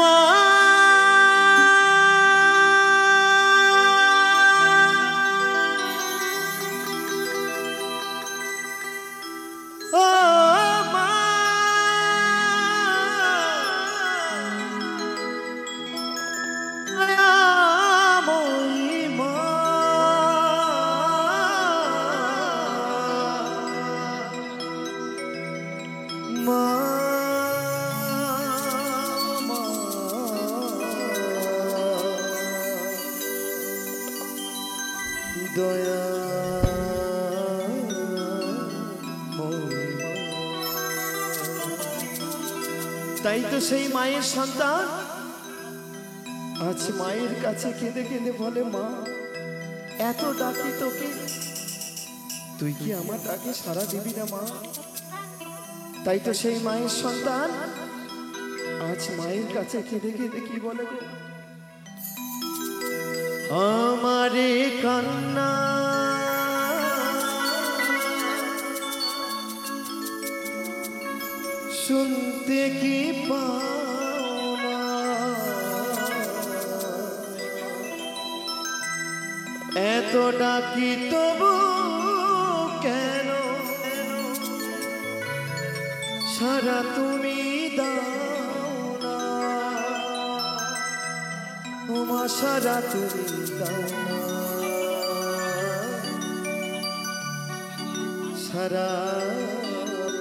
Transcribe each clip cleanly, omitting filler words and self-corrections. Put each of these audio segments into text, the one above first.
মা ও মা দয়া তাই তো সেই মায়ের সন্তান আজ মায়ের কাছে কেঁদে কেঁদে বলে, মা এত ডাকি তোকে, তুই কি আমার ডাকে সাড়া দিবি না মা? তাই তো সেই মায়ের সন্তান আজ মায়ের কাছে কেঁদে কেঁদে কি বলে, আমারে কান্না শুনতে কি পাও না, এত ডাকি তবু কেন সারা তুমি দাও না, ও মা সারা তুমি দাও না, সারা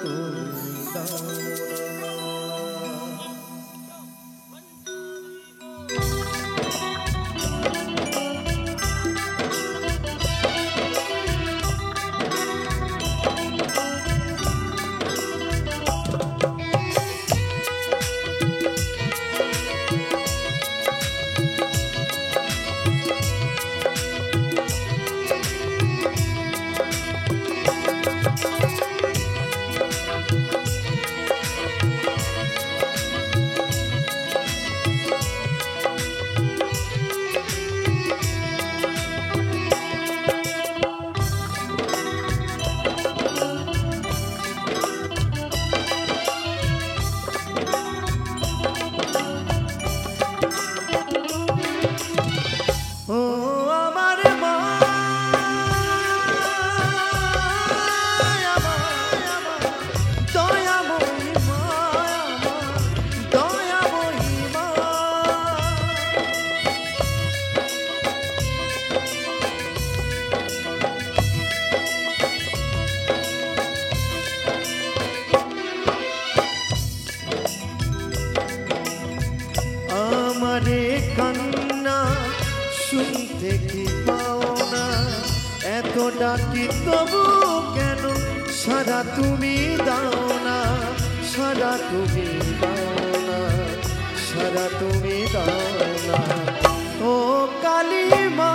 তুমি দাও না। আমারে কান্না শুনতে কি পাও না, এত ডাকি তবু কেন সারা তুমি দাও না, সারা তুমি দাও না, সারা তুমি দাও না, ও কালী মা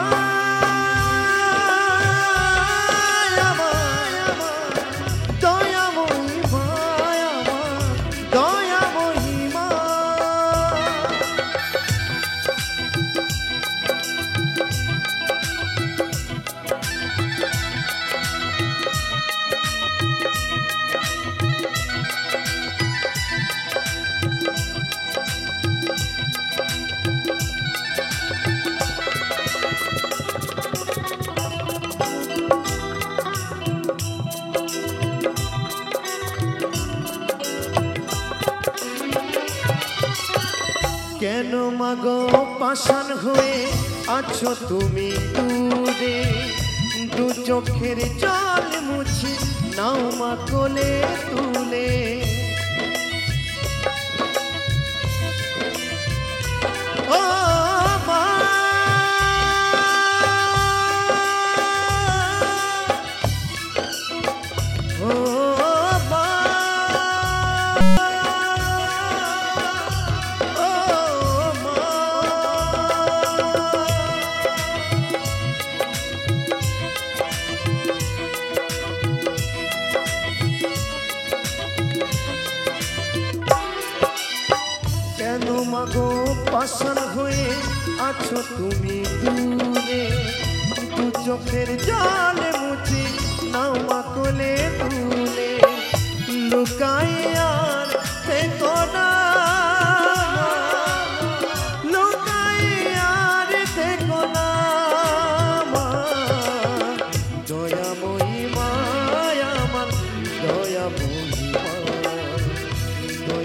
কেন মাগো পাষাণ হয়ে আছো তুমি দূরে, দু চোখের জল মুছে নাও মা কোলে তুলে, ও মা ও মা মাগো পাষাণ হয়ে আছো তুমি দূরে, দু চোখের জল মুছে নাও মা কোলে তুলে, লুকাই আর থেকো না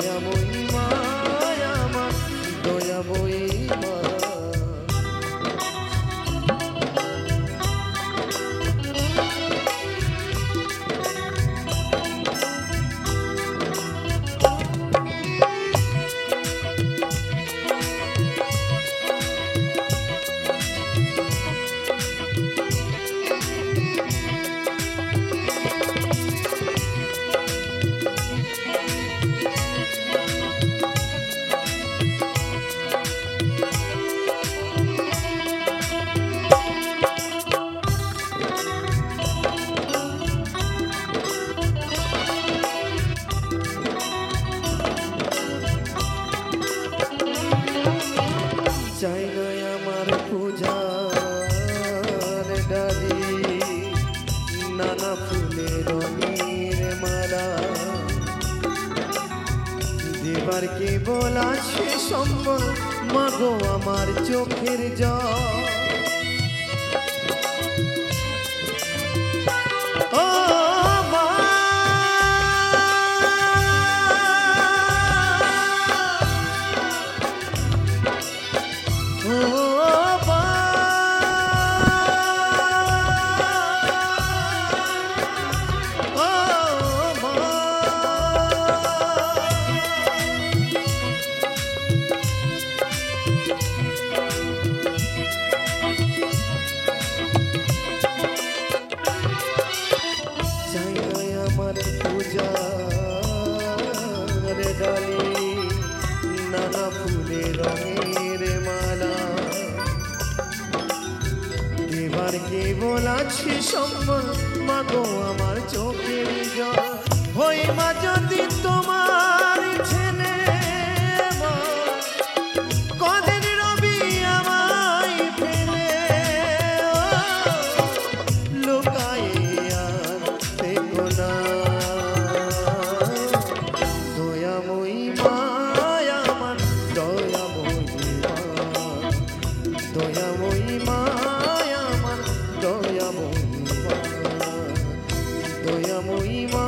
দয়াময়ী মা আমার দয়াময়ী মা। চাই নয় আমার পূজার ডালি নানা ফুলের রঙের মালা, দেবার কেবল আছে সম্বল মাগো আমার চোখের জল। ও মা ও মা ও মা চাই নয় আমার পূজার ডালি নানা ফুলের রঙের মালা, এবার কেবল আছে সম্বল মাগো আমার চোখের জল। হই মা যদি তোমার ছেলে মা কদিন রবি আমায় ফেলে লুকায়ে আর দেখো না, দয়াময়ী মা আমার দয়াময়ী মা, দয়াময়ী মা আমার দয়াময়ী মা, দয়াময়ী মা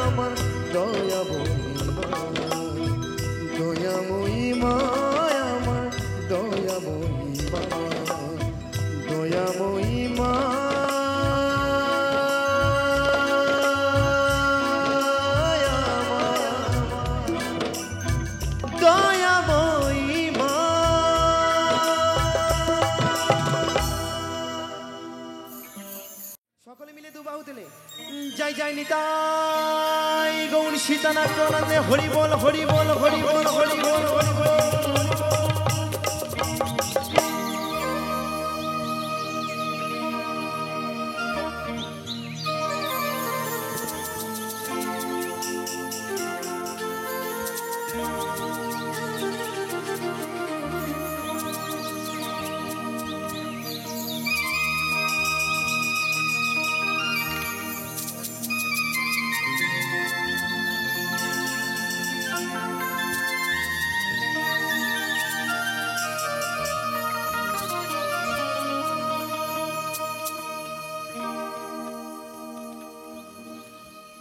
আমার দয়াময়ী মা, দয়াময়ী মা আমার দয়াময়ী মা, দয়াময়ী মা দয়াময়ী মা। সকলে মিলে দুবাহু তুলে জয় জয় নিতাই গৌর সীতানাথ প্রণামে হরি বল হরি বল হরি বল হরি বল হরি বল।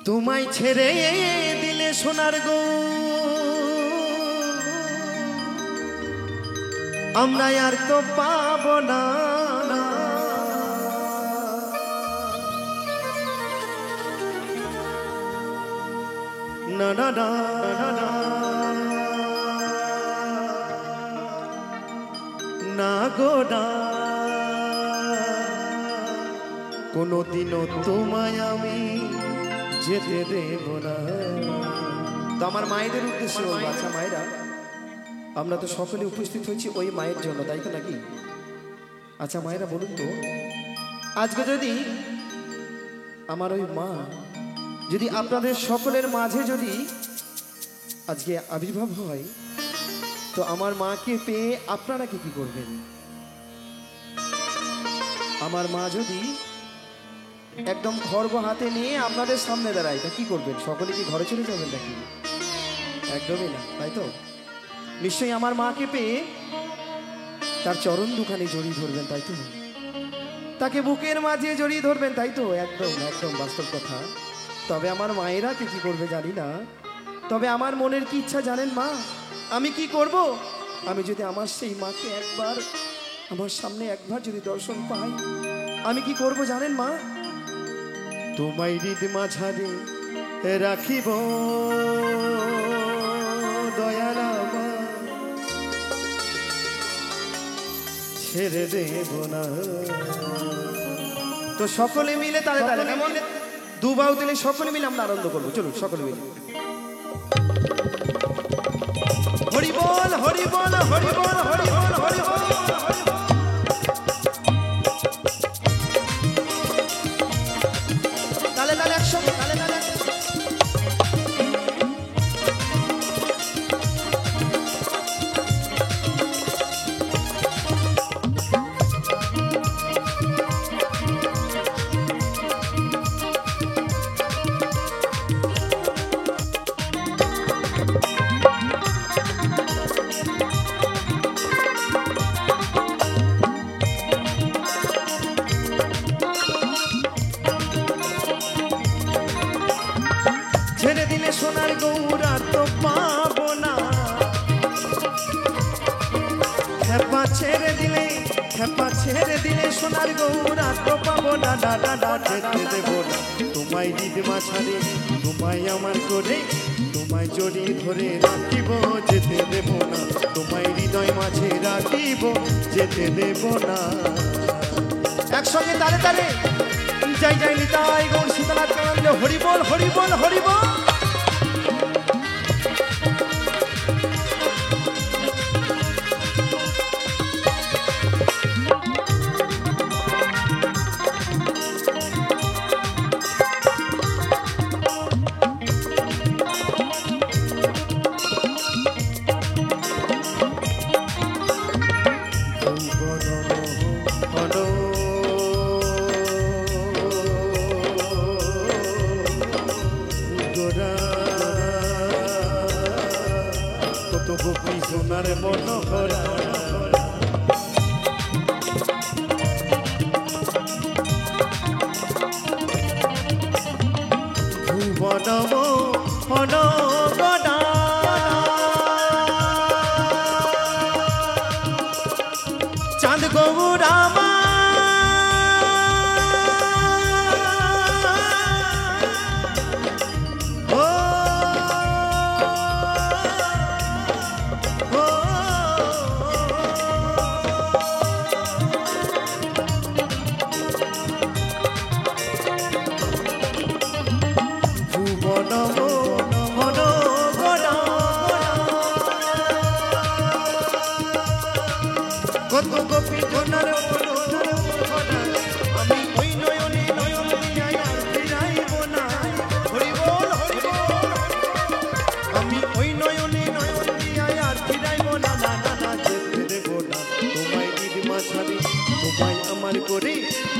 তোমায় ছেড়ে দিলে সোনার গো আমরা আর তো পাবো না, না না না না না গো না, কোনোদিনও তোমায় আমি যেতে দেব না। তো আমার মায়েদের উদ্দেশ্যে বলবো, আচ্ছা মায়েরা আমরা তো সকলে উপস্থিত হয়েছি ওই মায়ের জন্য, তাই তো নাকি? আচ্ছা মায়েরা বলুন তো, আজকে যদি আমার ওই মা যদি আপনাদের সকলের মাঝে যদি আজকে আবির্ভাব হয়, তো আমার মাকে পেয়ে আপনারা কি করবেন? আমার মা যদি একদম খড়গ হাতে নিয়ে আপনাদের সামনে দাঁড়ায়, তা কি করবেন? সকলে কি ঘরে চলে যাবেন নাকি? একদমই না, তাই তো? নিশ্চয়ই আমার মাকে পেয়ে তার চরণ দুখানি জড়িয়ে ধরবেন, তাই তো? তাকে বুকের মাঝে জড়িয়ে ধরবেন, তাই তো? একদম একদম বাস্তব কথা। তবে আমার মায়েরা কি করবে জানি না, তবে আমার মনের কি ইচ্ছা জানেন মা? আমি কি করব? আমি যদি আমার সেই মাকে একবার আমার সামনে একবার যদি দর্শন পাই, আমি কি করব জানেন মা? তোমায় হৃদ মাঝারে রাখিব দয়াল আমার, ছেড়ে দেব না। তো সকলে মিলে তালে তালে কেমন দুবাউ দিলে সকলে মিলে আমরা আনন্দ করবো। চলুন সকলে মিলে হরি বল হরি বল হরি বল হরি বল হরি বল। তালে তালে একসঙ্গে তালে তালে। ছেড়ে দিলে সোনার গৌরা তো পাবো না, খেপা ছেড়ে দিলে সোনার গৌরা তো পাবো না। দাদা যেতে দেবো না তোমায় হৃদ মাঝারে, তোমায় আমার করে তোমায় জড়িয়ে ধরে রাখিব, যেতে দেব না তোমায় হৃদয় মাঝে রাখিব, যেতে দেব না। একসঙ্গে তালে তালে যাই যাই নিতাই গৌর সীতানাথ কানন্দে হরি বল হরি বল হরি বল। কত গোপী সোনার মনোহরা, ভুবনম অনগণা চাঁদ গৌরামা কত গোপী সোনার আমি ওই নয়নে নয়ন দিয়া আর ফিরাইব না। হরি বল হরি বল। আমি ওই নয়নে নয়ন দিয়া আর ফিরাইব না। না না না যেতে দেব না তোমায় হৃদ মাঝারে, তোমায় আমার করে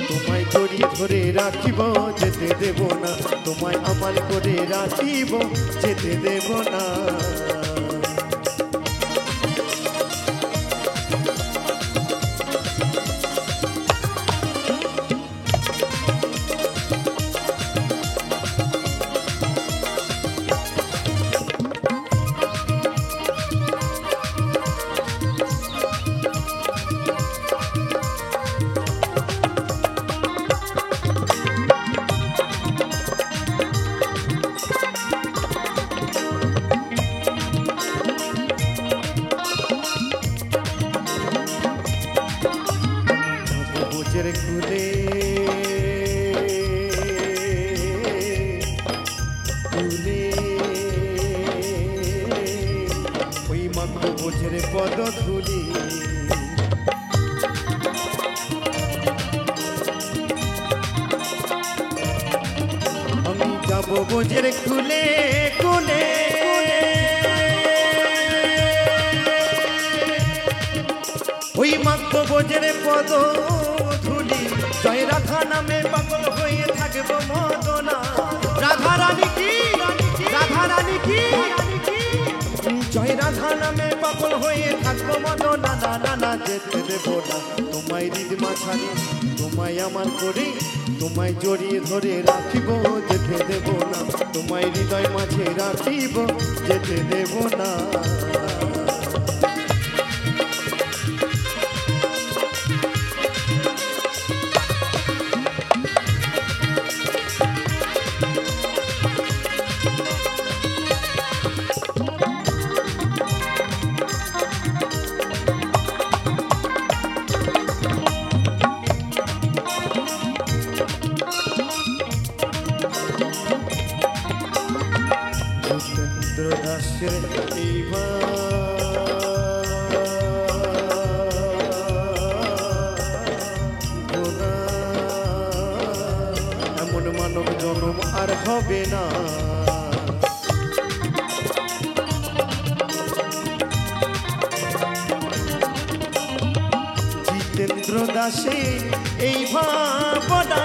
তোমায় জড়িয়ে ধরে রাখিব, যেতে দেব না তোমায় আমার করে রাখিব, যেতে দেব না। বোঝের পদ ধুলি আমি যাব বোঝের খুলে খুলে ওই মাত্র বোঝের পদ ধুলি জয় রাধা নামে পাগল হয়ে থাকবো মদনা। রাধা রানী কি রাধা রানী কি জয় রাধা নামে পাগল হয়ে থাকবো মদন না না না যেতে দেব না তোমায় হৃদ মাঝারে তোমায় আমার করে তোমায় জড়িয়ে ধরে রাখিব যেতে দেব না তোমায় হৃদয় মাঝে রাখিব যেতে দেব না এমন মানব জন্ম আর হবে না জিতেন্দ্র দাসে এই ভাবনা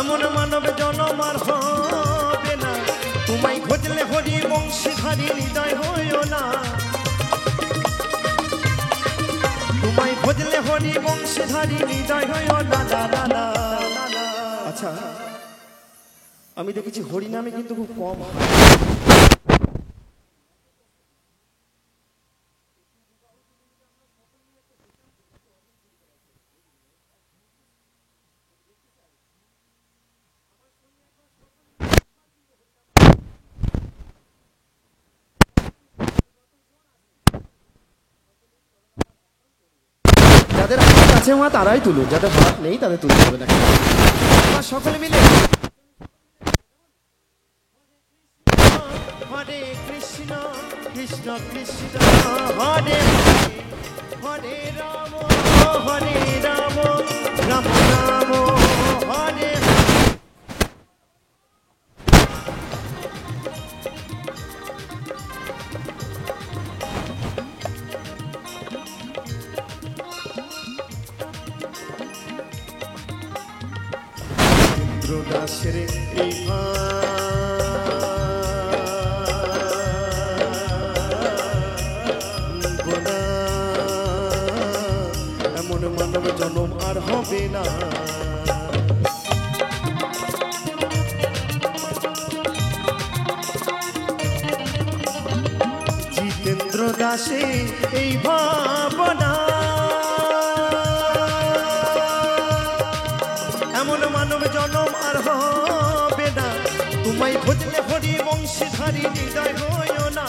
এমন মানব জন্ম আর হবে না তোমায় খোঁজলে হরি বংশীধারী হৃদয় হইও না তোমায় খোঁজলে হরি বংশীধারী হৃদয় হইও না না না না আচ্ছা আমি দেখেছি হরি নামে কিন্তু খুব কম হয় যাদের হাত আছে মা তারাই তুলুন যাদের হাত নেই তাদের তুলতে হবে না সকলে মিলে হরে কৃষ্ণ কৃষ্ণ কৃষ্ণ হরে হরে রাম রাম রাম হরে দাসের এই এমন মানব জন্ম আর হবে না জিতেন্দ্র দাসে এই ভাবনা এমন মানব জন্ম আর হবে না তোমায় খোঁজলে হরি বংশীধারী হৃদয় হইও না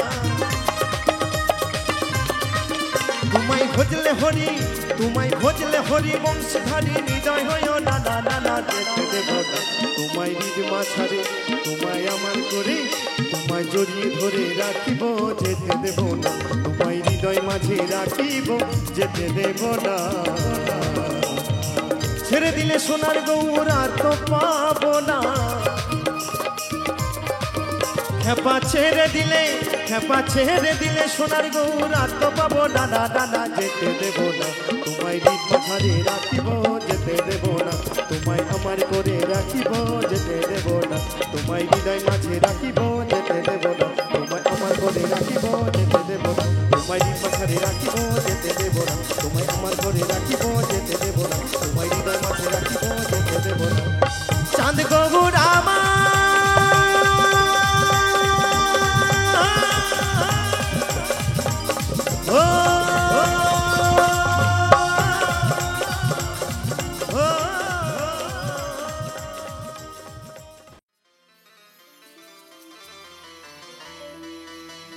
তোমায় খোঁজলে হরি বংশীধারী হৃদয় হইও না না না না যেতে দেব না তোমায় হৃদ মাঝারে তোমায় আমার করে তোমায় জড়িয়ে ধরে রাখিব যেতে দেব না তোমায় হৃদয় মাঝে রাখিব যেতে দেব না ছেড়ে দিলে সোনার গৌর আর তো পাবো না খেপা ছেড়ে দিলে সোনার গৌর আর তো পাবো না না না না যেতে দেব না তোমায় হৃদ মাঝারে রাখিব যেতে দেব না তোমায় আমার করে রাখিব যেতে দেব না তোমায় হৃদয় মাঝে রাখিব যেতে দেব না তোমায় আমার করে রাখিব যেতে দেব না তোমায় হৃদ মাঝারে রাখিব যেতে দেব না তোমায় আমার করে রাখিব যেতে দেব না তোমায় হৃদয় মাঝে রাখিব যেতে দেব না চাঁদ গৌর আমার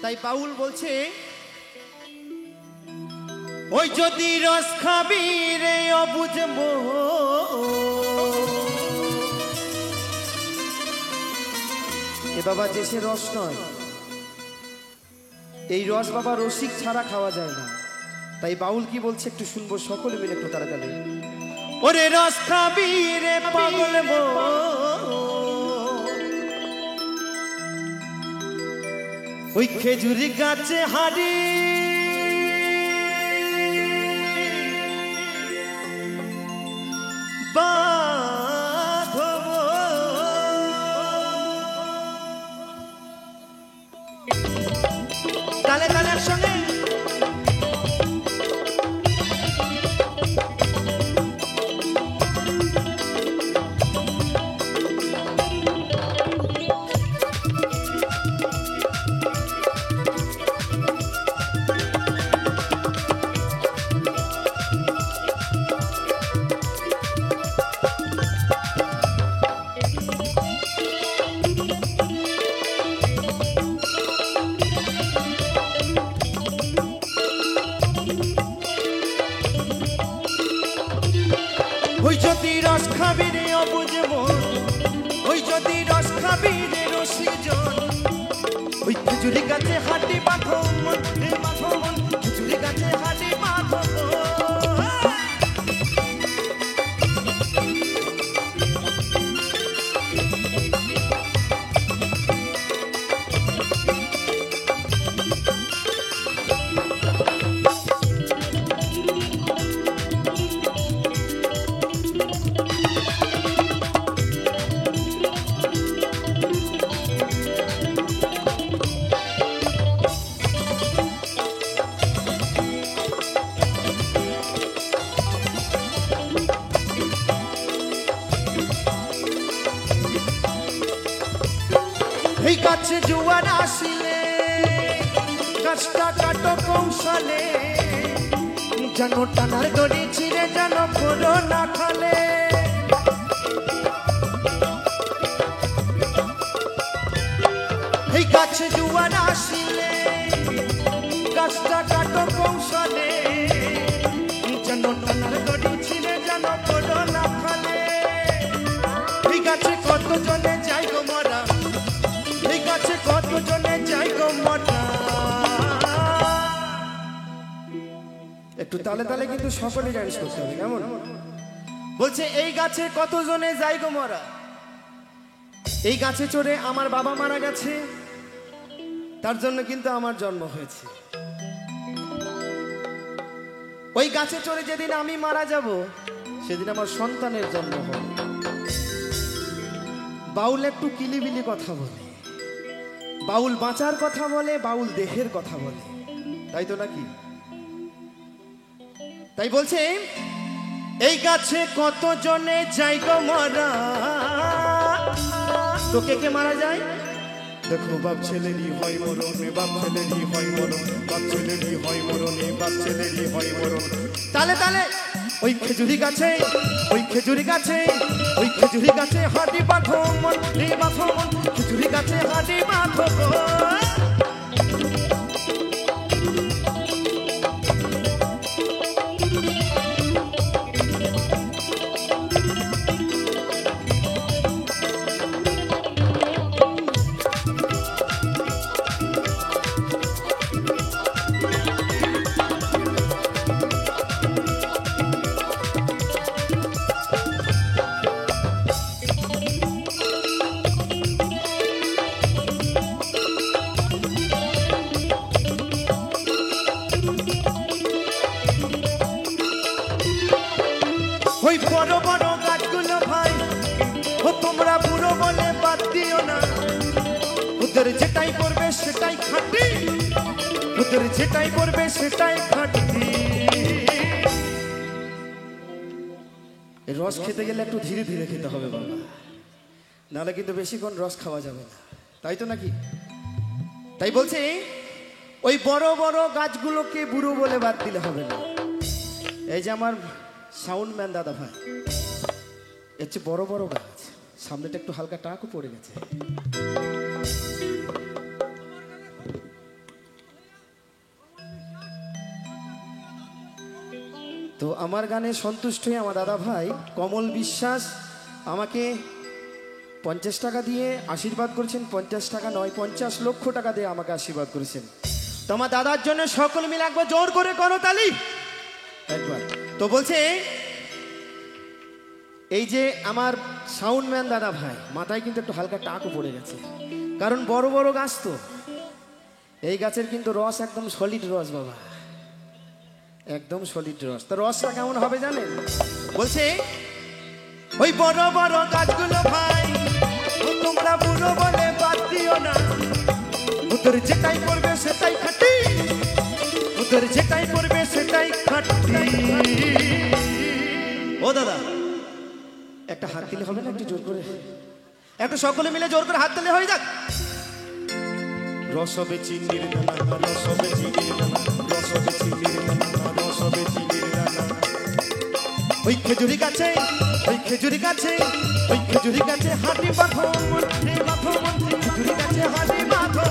তাই বাউল বলছে ওই যদি রস খাবি রে অবুঝ এ বাবা যে সে রস নয় এই রস বাবা রসিক ছাড়া খাওয়া যায় না তাই বাউল কি বলছে একটু শুনবো সকলে মিলে একটু তাড়াতাড়ি ওরে রস খাবি রে পাগল ওই খেজুরি গাছে হাড়ি বাঁধব তালে তালে একসঙ্গে ওই যদি রস খাবি রে অবুঝ মন, ওই যদি রস খাবি রে রসিজন, ওই খেজুরি গাছে হাঁটি বাঁধো মন রে বাঁধো মন, খেজুরি গাছে হাঁটি বাঁধো এই গাছে জোয়ার আসিলে গাছটা কাটো কৌশলে, যেন টানার দড়ি ছিঁড়ে যেন পুরো না খালে। এই গাছে জোয়ার আসিলে গাছটা কাটো কৌশলে, যেন টানার দড়ি ছিঁড়ে যেন পুরো না খালে। এই গাছে কত জনে যাই গো মরা, এই গাছে কত জনে যাই গো মরা। একটু তালে তালে কিন্তু সকলে ডান্স করতে হবে, কেমন? বলছে এই গাছে কত জনে যাই গো মরা, এই গাছে চড়ে আমার বাবা মারা গেছে, তার জন্য কিন্তু আমার জন্ম হয়েছে। ওই গাছে চড়ে যেদিন আমি মারা যাব, সেদিন আমার সন্তানের জন্ম হবে। বাউল একটু কিলিবিলি কথা বলে, বাউল বাঁচার কথা বলে, বাউল দেহের কথা বলে, তাই তো নাকি? তাই বলছে এই গাছে কত জনে যাই গো মরা। তো কে কে মারা যায়? দেখো বাপ ছেলেরই হয় মরণ, বাপ ছেলেরই হয় মরণ, বাপ ছেলেরই হয় মরণ, বাপ ছেলেরই হয় মরণ। তালে তালে ওই খেজুরি গাছে, ওই খেজুরি গাছে, ওই খেজুরি গাছে হাঁটি বাঁধো মন রে বাঁধো মন, খেজুরি গাছে হাঁটি বাঁধো। ওই বড় বড় গাছগুলো ভাই, ও তোমরা বুড়ো বলে বাদ দিও না, ওদের যেটাই করবে সেটাই খাঁটি, ওদের যেটাই করবে সেটাই খাঁটি। রস খেতে গেলে একটু ধীরে ধীরে খেতে হবে বাবা, নাহলে কিন্তু বেশিক্ষণ রস খাওয়া যাবে না, তাই তো নাকি? তাই বলছে ওই বড় বড় গাছগুলোকে বুড়ো বলে বাদ দিলে হবে না। এই যে আমার সাউন্ড ম্যান দাদা ভাই, এর চেয়ে বড় বড় গাছ, সামনেটা একটু হালকা টাকও পড়ে গেছে। তো আমার গানে সন্তুষ্ট হয়ে আমার দাদা ভাই কমল বিশ্বাস আমাকে 50 টাকা দিয়ে আশীর্বাদ করেছেন। 50 টাকা নয়, 50 লক্ষ টাকা দিয়ে আমাকে আশীর্বাদ করেছেন। তো আমার দাদার জন্য সকল মিলে একবার জোর করে করতালি একবার। তো বলছে এই যে আমার সাউন্ড ম্যান দাদা ভাই মাথায় কিন্তু একটু হালকা টাকও পড়ে গেছে, কারণ বড় বড় গাছ তো, এই গাছের কিন্তু রস একদম সলিড রস বাবা, একদম সলিড রস। তো রসটা কেমন হবে জানেন? বলছে ওই বড় বড় গাছগুলো ভাই, তোমরা বুড়ো বলে বাদ দিও না, ওদের যেটাই করবে সেটাই খাটি, ওদের যেটাই করবে সেটাই খাটি। ও দাদা একটা হাত দিলে হবে না? একটু জোর করে, একটু সকলে মিলে জোর করে হাত দিলে হয়ে যাক। রসবে চিনির দানা, রসবে চিনির দানা, রসবে চিনির দানা, রসবে চিনির দানা। ওই খেজুরি গাছে, ওই খেজুরি গাছে, ওই খেজুরি গাছে হাঁটি বাঁধো মন্ত্রী, বাঁধো মন্ত্রী, খেজুরি গাছে হাঁটি বাঁধো।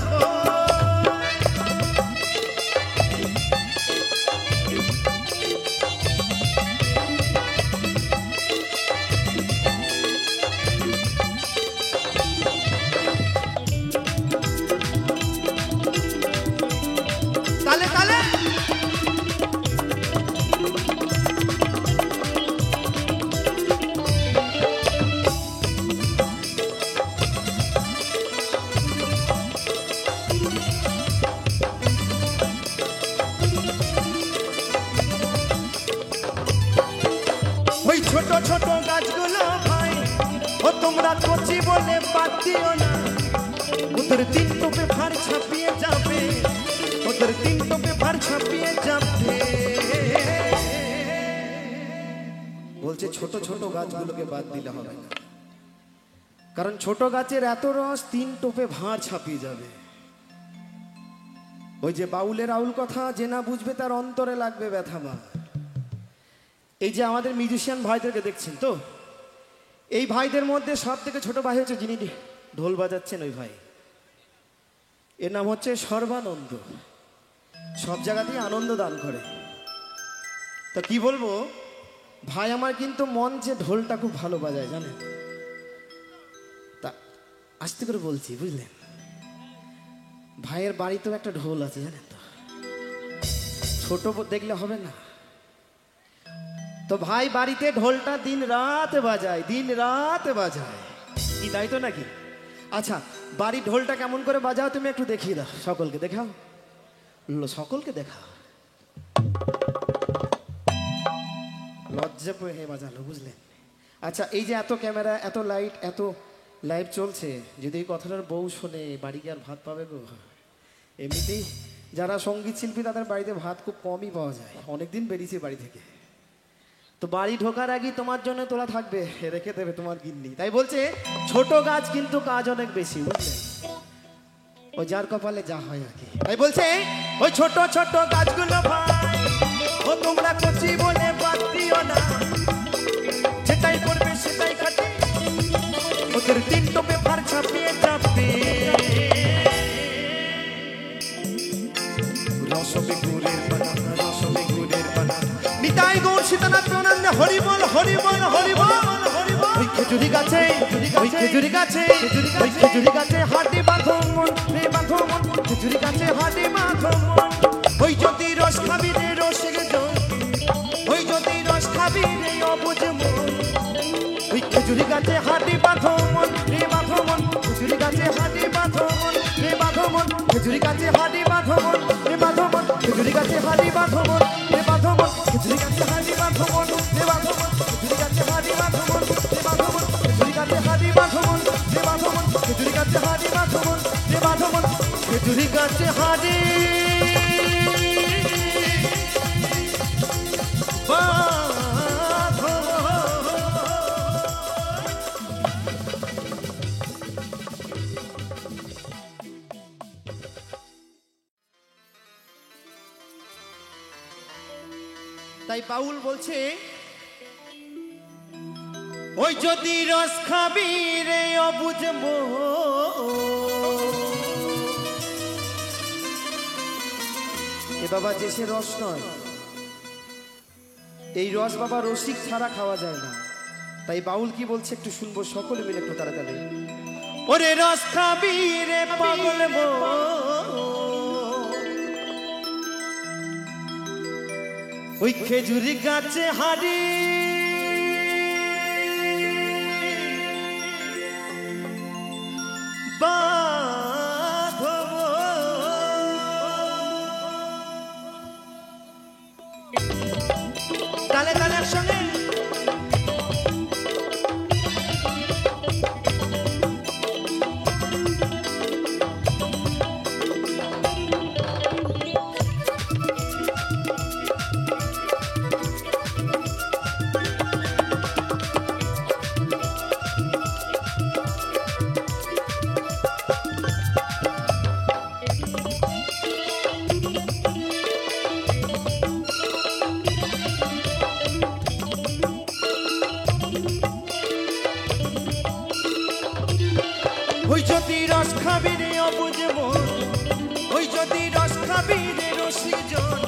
তালে তালে ওই ছোট ছোট গাছগুলো ভাই, ও তোমরা কচি বলে বাদ দিও না, ওদের তিন টোপে ভার ছাপিয়ে যাবে, ওদের তিন টোপে ভার ছাপিয়ে যাবে। বলছে ছোট ছোট গাছগুলোকে বাদ দিলে হবে না, কারণ ছোট গাছের এত রস তিন টোপে ভার ছাপিয়ে যাবে। ওই যে বাউলের আউল কথা, যে না বুঝবে তার অন্তরে লাগবে ব্যথা মা। এই যে আমাদের মিউজিশিয়ান ভাইদেরকে দেখছেন তো, এই ভাইদের মধ্যে সব থেকে ছোট ভাই হচ্ছে যিনি ঢোল বাজাচ্ছেন ওই ভাই, এর নাম হচ্ছে সর্বানন্দ। সব জায়গাতেই আনন্দ দান করে। তা কি বলবো, ভাই আমার কিন্তু মঞ্চে ঢোলটা খুব ভালো বাজায় জানেন। তা আস্তে করে বলছি বুঝলেন, ভাইয়ের বাড়িতেও একটা ঢোল আছে জানেন তো, ছোট দেখলে হবে না। তো ভাই বাড়িতে ঢোলটা দিন রাত বাজায়, দিন রাত বাজায়, কি তাই তো নাকি? আচ্ছা বাড়ির ঢোলটা কেমন করে বাজাও তুমি একটু দেখিয়ে দাও, সকলকে দেখাও, সকলকে দেখাও। লজ্জা পেয়ে বাজালো বুঝলেন। আচ্ছা এই যে এত ক্যামেরা, এত লাইট, এত লাইভ চলছে, যদি এই কথাটার বউ শোনে বাড়ি গিয়ে আর ভাত পাবে গো? এমনিতেই যারা সঙ্গীত শিল্পী তাদের বাড়িতে ভাত খুব কমই পাওয়া যায়, অনেকদিন বেরিয়েছে বাড়ি থেকে। তো বাড়ি ঢোকার আগে তোমার জন্য তোলা থাকবে, রেখে দেবে তোমার গিন্নি। তাই বলছে ছোট গাছ কিন্তু কাজ অনেক বেশি বুঝলেন, ও যার কপালে যা হয় আর কি। তাই বলছে ওই ছোট ছোট গাছগুলো ভাই, ও তোমরা কচি বলে বাদ দিও না, যেটাই করবে সেটাই খাটে, ওদের তিন টোপে ভার ছাপিয়ে যাবে। রসবে গুড়ের বানানা, রসবে গুড়ের বানানা, নিতাই গৌর সীতানাথ প্রণান্দ, হরি বল হরি বল হরি বল হরি বল। ওই খেজুরি গাছে, ওই খেজুরি গাছে, ওই খেজুরি গাছে হাঁটি বাঁধো মন, রে বাঁধো মন, খেজুরি গাছে হাঁটি বাঁধো মন। ওই যদি রস খাবি রে রসের জল, ওই যদি রস খাবি রে অবুঝ মন, ওই খেজুরি গাছে হাঁটি বাঁধো মন, রে বাঁধো মন, খেজুরি গাছে হাঁটি বাঁধো মন, রে বাঁধো মন, খেজুরি গাছে হাঁটি বাঁধো মন, রে বাঁধো মন, খেজুরি গাছে হাঁটি বাঁধো মন, রে বাঁধো মন, খেজুরি গাছে হাঁটি বাঁধো মন, রে বাঁধো মন, খেজুরি গাছে হাঁটি বাঁধো মন, রে বাঁধো মন, খেজুরি গাছে হাঁটি বাঁধো মন, রে বাঁধো মন, খেজুরি গাছে হাঁটি বাঁধো মন, রে বাঁধো মন, খেজুরি গাছে হাঁটি তাই বাউল বলছে ওই যদি রস খাবি রে অবুঝ মোহ, এ বাবা যে সে রস নয়, এই রস বাবা রসিক ছাড়া খাওয়া যায় না। তাই বাউল কি বলছে একটু শুনবো সকলে মিলে একটু তাড়াতাড়ি। ওরে রস খাবি রে পাগল মোহ, ওই খেজুরি গাছে হাড়ি বাঁধো, তালে তালে একসঙ্গে মন ওই যদি রস খাবি রে রসিজন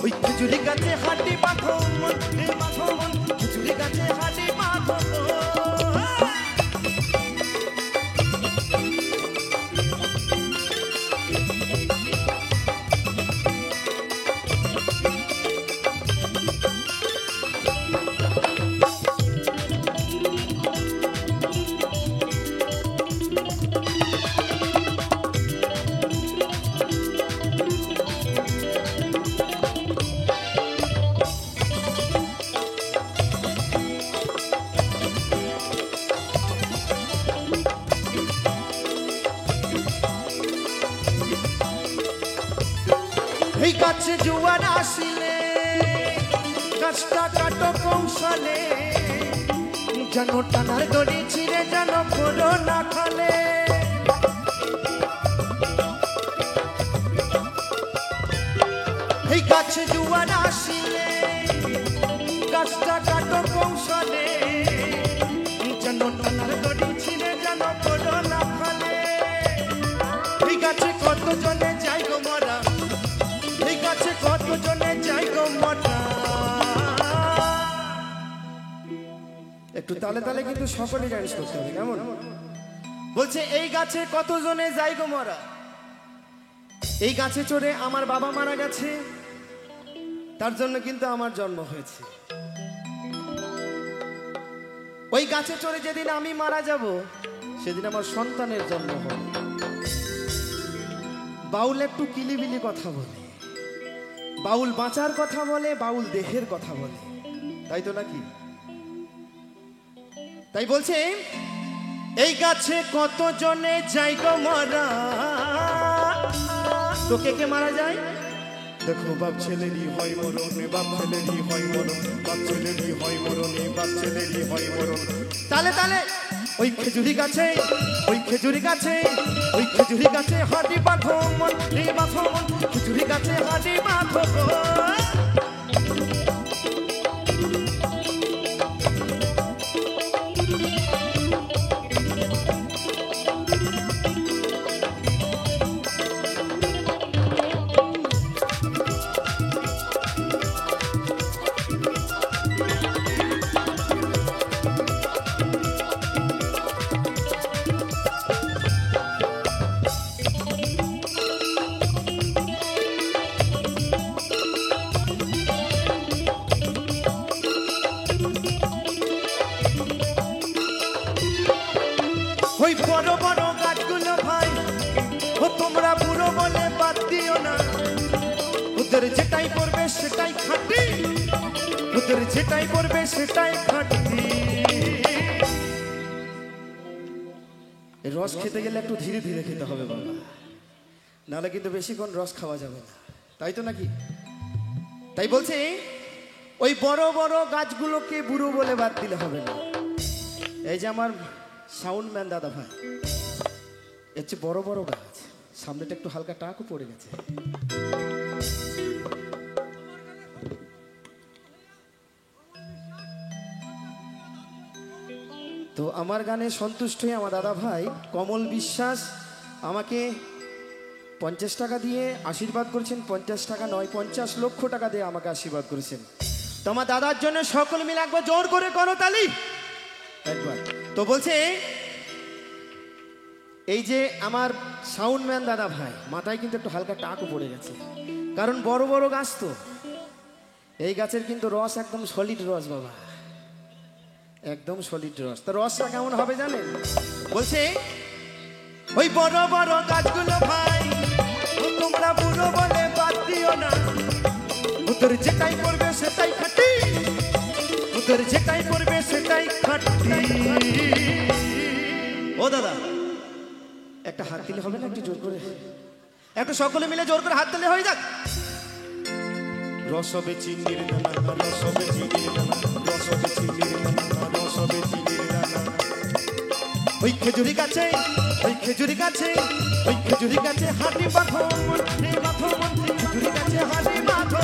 ওই খেজুরি গাছে হাঁটি বাঁধো মন রে বাঁধো মন খেজুরি গাছে হাঁটি বাঁধো এই গাছে জোয়ার আসিলে গাছটা কাটো কৌশলে যেন টানার দড়ি ছিঁড়ে যেন ফোড়ো না খালে এই গাছে জোয়ার আসিলে গাছটা কাটো কৌশলে যেন টানার দড়ি ছিঁড়ে যেন ফোড়ো না খালে এই গাছে কত জনে যাই গো মরা এই গাছে কত জনে যাই গো মরা একটু তালে তালে কিন্তু সকলে ডান্স করতে হবে কেমন বলছে এই গাছে কত জনে যাই গো মরা এই গাছে চড়ে আমার বাবা মারা গেছে তার জন্য কিন্তু আমার জন্ম হয়েছে ওই গাছে চড়ে যেদিন আমি মারা যাব সেদিন আমার সন্তানের জন্ম হবে বাউল একটু কিলিবিলি কথা বলে বাউল বাঁচার কথা বলে বাউল দেহের কথা বলে তাই তো নাকি তাই বলছে এই গাছে কত জনে যাই গো মরা তো কে মারা যায় দেখো বাপ ছেলেরই হয় মরণ বাপ ছেলেরই হয় মরণ বাপ ছেলেরই হয় মরণ বাপ ছেলেরই হয় মরণ তালে তালে ওই খেজুরি গাছে ওই খেজুরি গাছে ওই খেজুরি গাছে হাঁটি বাঁধো মন রে বাঁধো মন খেজুরি গাছে হাঁটি বাঁধো ওই বড় বড় গাছগুলো ভাই ও তোমরা বুড়ো বলে বাদ দিও না ওদের যেটাই করবে সেটাই খাঁটি ওদের যেটাই করবে সেটাই খাঁটি রস খেতে গেলে একটু ধীরে ধীরে খেতে হবে বাবা নাহলে কিন্তু বেশিক্ষণ রস খাওয়া যাবে না তাই তো নাকি তাই বলছে ওই বড় বড় গাছগুলোকে বুড়ো বলে বাদ দিলে হবে না এই যে আমার সাউন্ড ম্যান দাদা ভাই এর চেয়ে বড় বড় গাছ সামনেটা একটু হালকা টাকও পড়ে গেছে তো আমার গানে সন্তুষ্ট হয়ে আমার দাদা ভাই কমল বিশ্বাস আমাকে 50 টাকা দিয়ে আশীর্বাদ করেছেন 50 টাকা নয় 50 লক্ষ টাকা দিয়ে আমাকে আশীর্বাদ করেছেন তো আমার দাদার জন্য সকল মিলে একবার জোর করে করতালি একবার তো বলছে এই যে আমার সাউন্ড ম্যান দাদা ভাই মাথায় কিন্তু একটু হালকা টাকও পড়ে গেছে কারণ বড় বড় গাছ তো এই গাছের কিন্তু রস একদম সলিড রস বাবা একদম সলিড রস তো রসটা কেমন হবে জানেন বলছে ওই বড় বড় গাছগুলো ভাই তোমরা বুড়ো বলে বাদ দিও না ওদের যেটাই করবে সেটাই খাঁটি ওদের যেটাই করবে সেটাই খাঁটি ও দাদা একটা হাত দিলে হবে না একটু জোর করে একটু সকলে মিলে জোর করে হাত দিলে হয়ে যাক রসবে চিনির দানা রসবে চিনির দানা রসবে চিনির দানা রসবে চিনির দানা ওই খেজুরি গাছে ওই খেজুরি গাছে ওই খেজুরি গাছে হাঁটি বাঁধো মন্ত্রী বাঁধো মন্ত্রী খেজুরি গাছে হাঁটি বাঁধো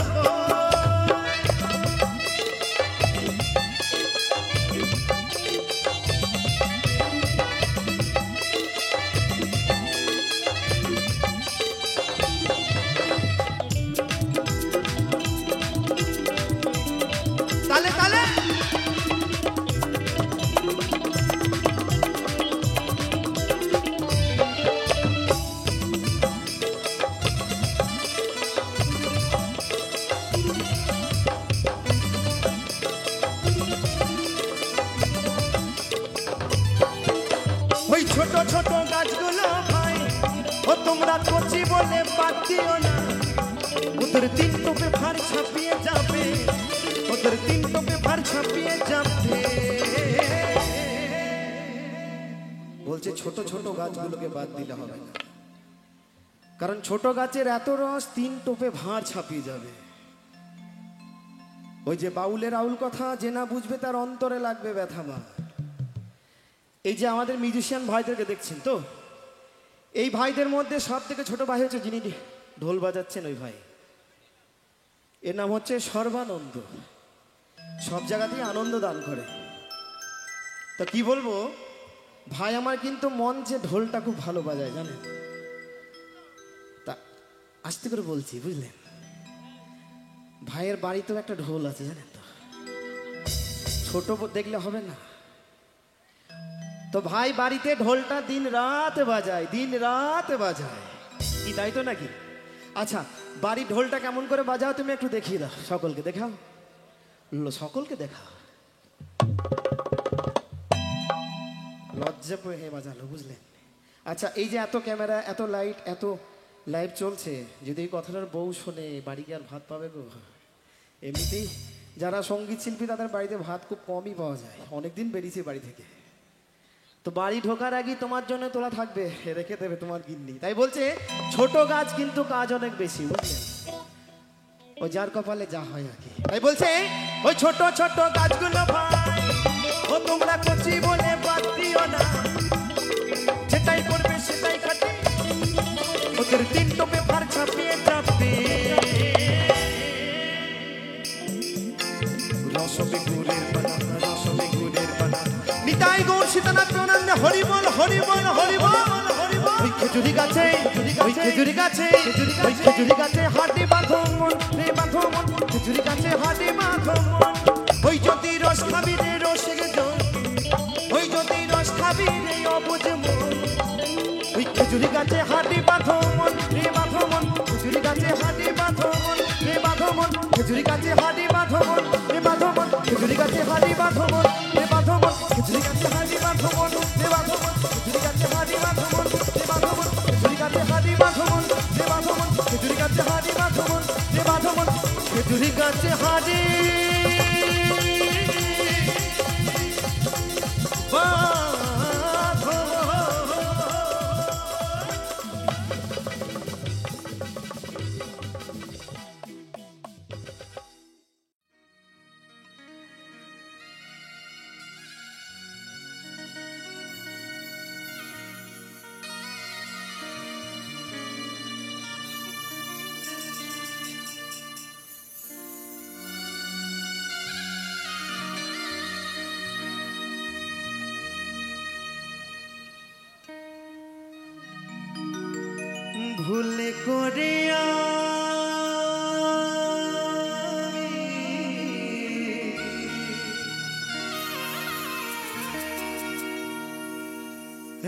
কচি বলে বাদ দিও না, ওদের তিন টোপে ভার ছাপিয়ে যাবে, ওদের তিন টোপে ভার ছাপিয়ে যাবে। বলছে ছোট ছোট গাছগুলোকে বাদ দিলে হবে না, কারণ ছোট গাছের এত রস তিন টোপে ভার ছাপিয়ে যাবে। ওই যে বাউলের আউল কথা, যে না বুঝবে তার অন্তরে লাগবে ব্যথা মা। এই যে আমাদের মিউজিশিয়ান ভাইদেরকে দেখছেন তো, এই ভাইদের মধ্যে সব থেকে ছোট ভাই হচ্ছে যিনি ঢোল বাজাচ্ছেন, ওই ভাই, এর নাম হচ্ছে সর্বানন্দ। সব জায়গাতেই আনন্দ দান করে। তো কি বলবো, ভাই আমার কিন্তু মঞ্চে ঢোলটা খুব ভালো বাজায় জানেন। তা আস্তে করে বলছি বুঝলেন, ভাইয়ের বাড়িতেও একটা ঢোল আছে জানেন তো, ছোট দেখলে হবে না। তো ভাই বাড়িতে ঢোলটা দিন রাত বাজায়, দিন রাত বাজায়, কি তাই তো নাকি? আচ্ছা, বাড়ির ঢোলটা কেমন করে বাজাও তুমি একটু দেখিয়ে দাও, সকলকে দেখাও, সকলকে দেখাও। লজ্জা পেয়ে বাজালো বুঝলেন। আচ্ছা, এই যে এত ক্যামেরা, এত লাইট, এত লাইভ চলছে, যদি এই কথাটার বউ শোনে বাড়ি গিয়ে আর ভাত পাবে গো? এমনিতেই যারা সঙ্গীত শিল্পী তাদের বাড়িতে ভাত খুব কমই পাওয়া যায়, অনেকদিন বেরিয়েছে বাড়ি থেকে। তো বাড়ি ঢোকার আগেই তোমার জন্য তোলা থাকবে, রেখে দেবে তোমার গিন্নি। তাই বলছে ছোট গাছ কিন্তু কাজ অনেক বেশি বুঝলেন, ওই যার কপালে যা হয় আর কি। তাই বলছে ওই ছোট ছোট গাছগুলো ভাই, ও তোমরা কচি বলে বাদ দিও না, যেটাই করবে সেটাই কাটে, ওদের তিন টোপে ভার ছাপিয়ে যাবে। রসবে গুড়ের বানানা, রসবে গুড়ের বানানা, নিতাই গৌর সীতানাথ প্রণান্দ, হরি বল হরি বল হরি বল হরি বল। ওই খেজুরি গাছে, ওই খেজুরি গাছে, ওই খেজুরি গাছে হাঁটি বাঁধো মন, রে বাঁধো মন, খেজুরি গাছে হাঁটি বাঁধো মন। ওই যদি রস খাবি রে রসের জল, ওই যদি রস খাবি রে অবুঝ মন। ওই খেজুরি গাছে হাঁটি বাঁধো মন, রে বাঁধো মন, খেজুরি গাছে হাঁটি বাঁধো মন, রে বাঁধো মন, খেজুরি গাছে হাঁটি বাঁধো মন, রে বাঁধো মন, খেজুরি গাছে হাঁটি বাঁধো মন, রে বাঁধো মন, খেজুরি গাছে হাঁটি বাঁধো মন, রে বাঁধো মন, খেজুরি গাছে হাঁটি বাঁধো মন, রে বাঁধো মন, খেজুরি গাছে হাঁটি বাঁধো মন, রে বাঁধো মন, খেজুরি গাছে হাঁটি বাঁধো মন, রে বাঁধো মন, খেজুরি গাছে হাঁটি ভুল করে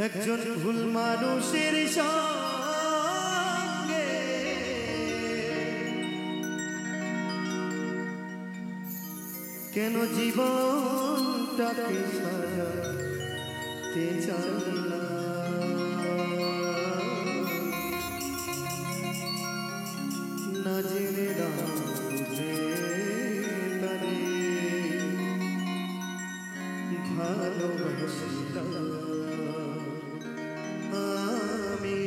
একজন ভুল মানুষের সঙ্গে কেন জীবনটাকে সাজাতে চাইলাম, না জেনে না বুঝে তারে ভালোবাসিলাম আমি,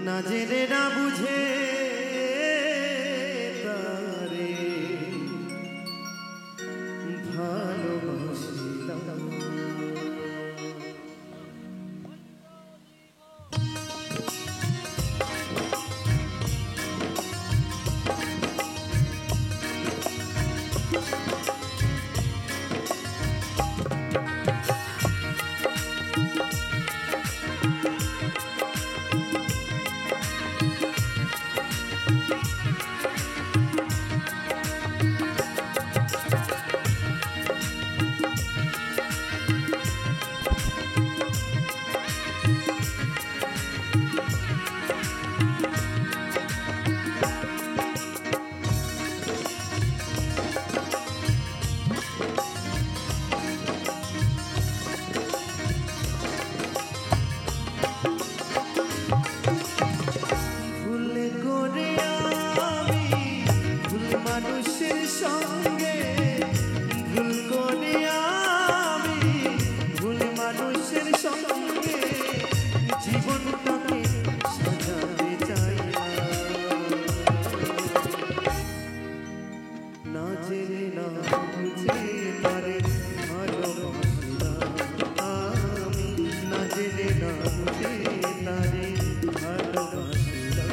না জেনে না বুঝে তারে ভালোবাসিলাম। বুঝে তারে ভালোবাসি না।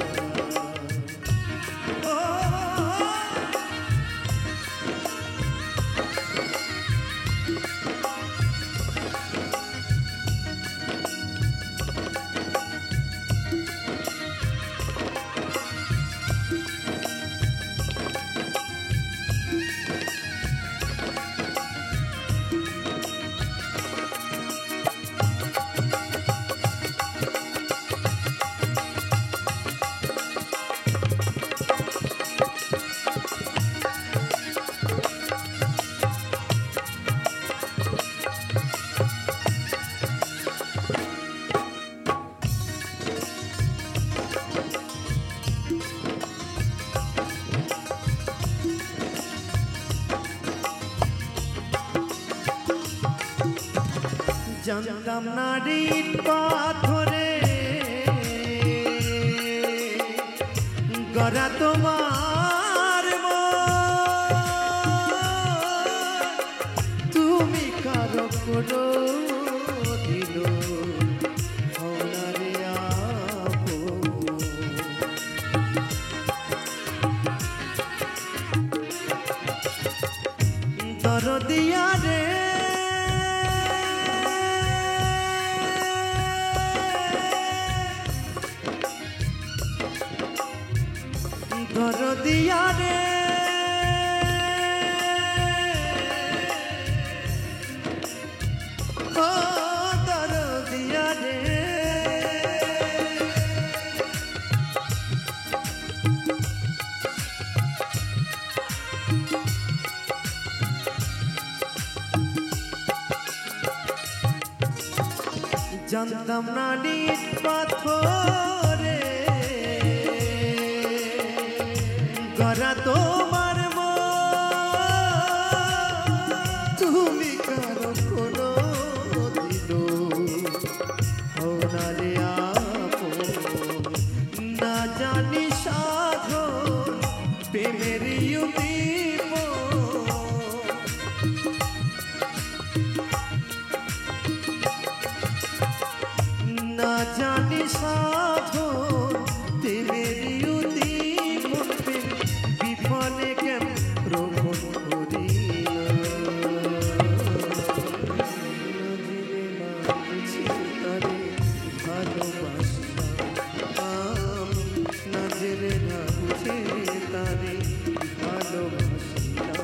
জানতাম না রে ইট পাথরে গড়া তোমার তুমি কারো কোনো দিল হনারে দরদিয়া রে দরদিয়া রে ও দরদিয়া রে জানতাম না ইট পাথরে গড়া তোমার তুমি কারো কোনো দিল হনারে আপন না জানি সাধন প্রেমের ইউদীপ না জানি সাধন প্রেমের ইউদীপ বিফলে কেন রোপণ করি তারে ভালোবাসি না জেনে না বুঝে তারে ভালোবাসি না।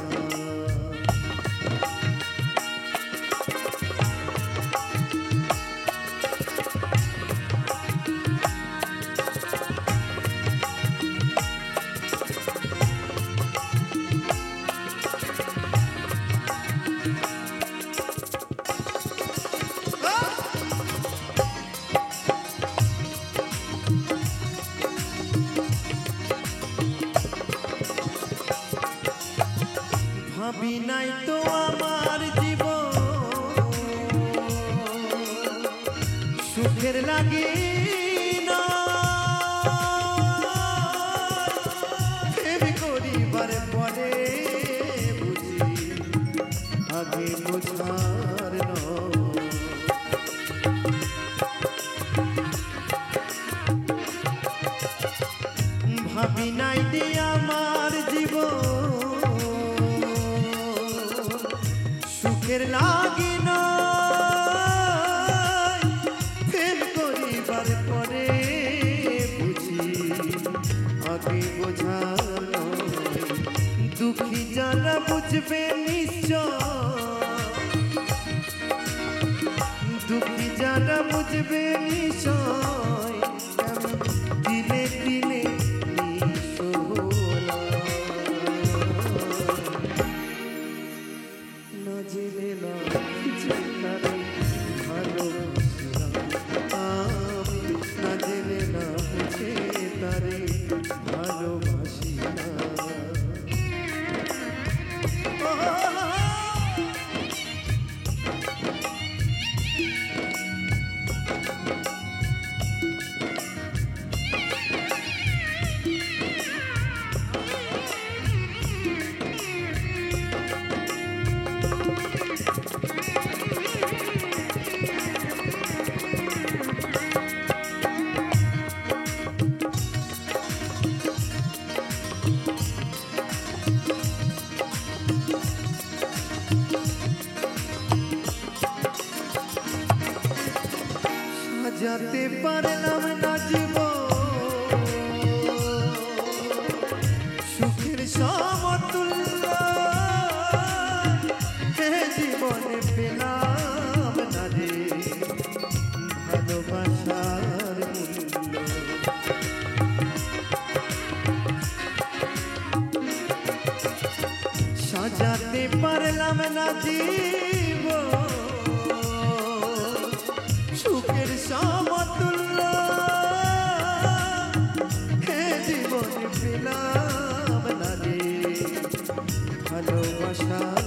ভাবি নাই তো আমার জীবন সুখের লাগে না প্রেম করিবার পরে বুঝি আগে বোঝার ভাবি নাই দে আমার জীবন সুখের লাগি না প্রেম করিবার পরে বুঝি আগে বোঝানো দুঃখী যারা বুঝবে নিশ্চয় দুঃখী যারা বুঝবে নিশ্চয় দিলে দিলে না জেনে না তারে ভালোবাসি না আমি না জেনে না বুঝে তারে ভালোবাসি না। পারলাম না জীবন সুখের সমতুল্য জীবনে পেলাম না রে ভালোবাসার মূল্য সাজাতে পারলাম না জীবন সুখের সমতুল্য জীবনে পেলাম না রে ভালোবাসার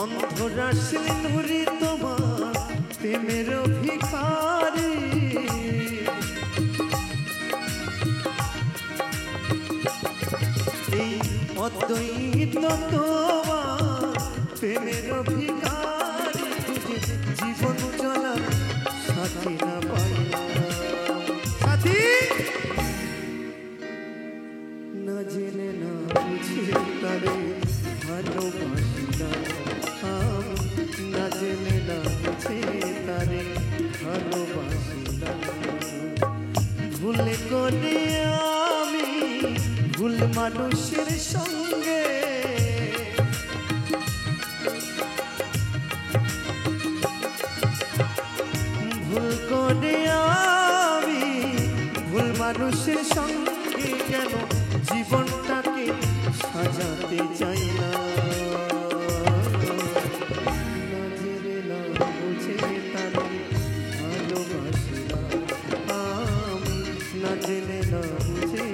অন্ধরা সিন্ধুরি তোমার প্রেমের ভিখারি এই অদ্বৈত তোমার প্রেমের ভিখারি জীবন চলা সাথী না পাইলাম সাথী না জেনে না বুঝে তারে ভালোবাসিলাম না জেনে না বুঝে তারে ভালোবাসিলাম ভুলে করে আমি ভুল মানুষের সঙ্গে ভুল করে আমি ভুল মানুষের সঙ্গে কেন জীবনটাকে সাজাতে চাই না জেনে না বুঝে তারে ভালোবাসিলাম আমি না জেনে না বুঝে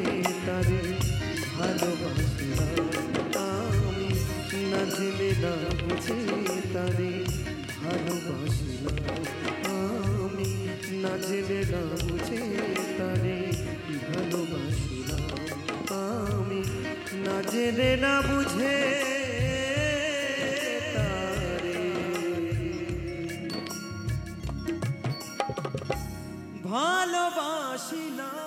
তারে ভালোবাসিলাম আমি না জেনে না বুঝে তারে ভালোবাসিলাম আমি না জেনে না বুঝে তারে ভালোবাসিলাম আমি না জেনে না বুঝে তারে ভালোবাসিলাম।